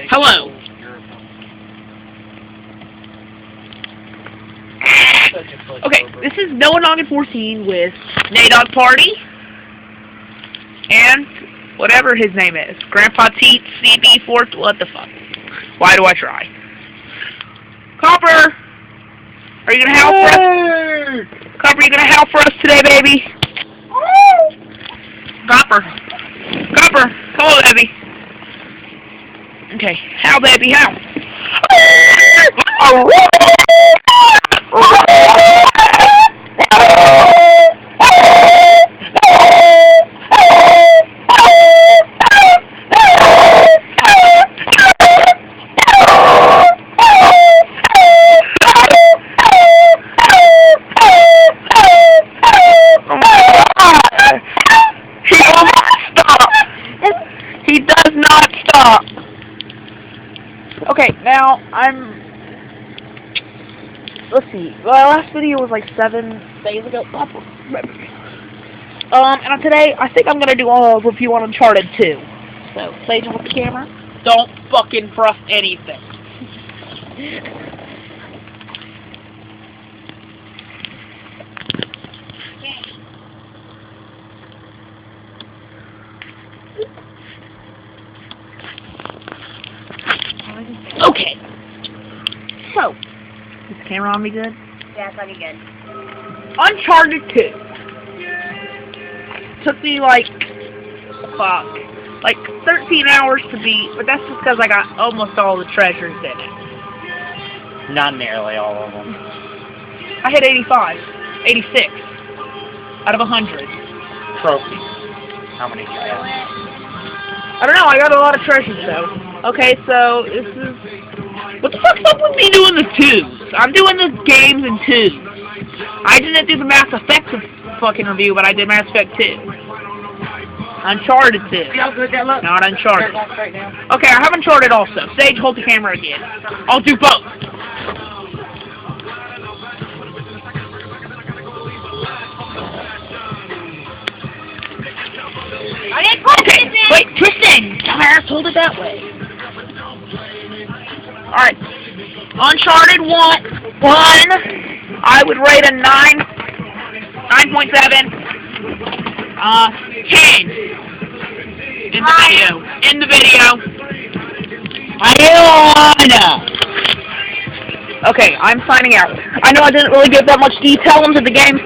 Hello. Okay, this is Noah Noggin 14 with Nadog Party and whatever his name is. Grandpa Teat, CB4, what the fuck? Why do I try? Copper! Are you gonna howl for us? Copper, you gonna howl for us today, baby? Copper. Copper, hello, baby. Okay, howl, baby, howl. He does not stop. Okay, now let's see. My last video was like 7 days ago. And today I think I'm gonna do a review on Uncharted 2. So, Sage with the camera. Don't fucking press anything. Okay. So, is the camera on me good? Yeah, it's pretty good. Uncharted 2. Took me like 13 hours to beat, but that's just because I got almost all the treasures in it. Not nearly all of them. I hit 85, 86 out of 100. Trophies. How many do you have? I don't know, I got a lot of treasures though. Okay, so this is... What the fuck's up with me doing the 2s? I'm doing the games in 2s. I didn't do the Mass Effect fucking review, but I did Mass Effect 2. Uncharted 2. Not Uncharted. Okay, I have Uncharted also. Sage, hold the camera again. I'll do both. Okay, wait, Tristan! Dumbass, hold it that way. Alright. Uncharted 1, I would rate a 9.7. 10. In the video. Okay, I'm signing out. I know I didn't really give that much detail into the games.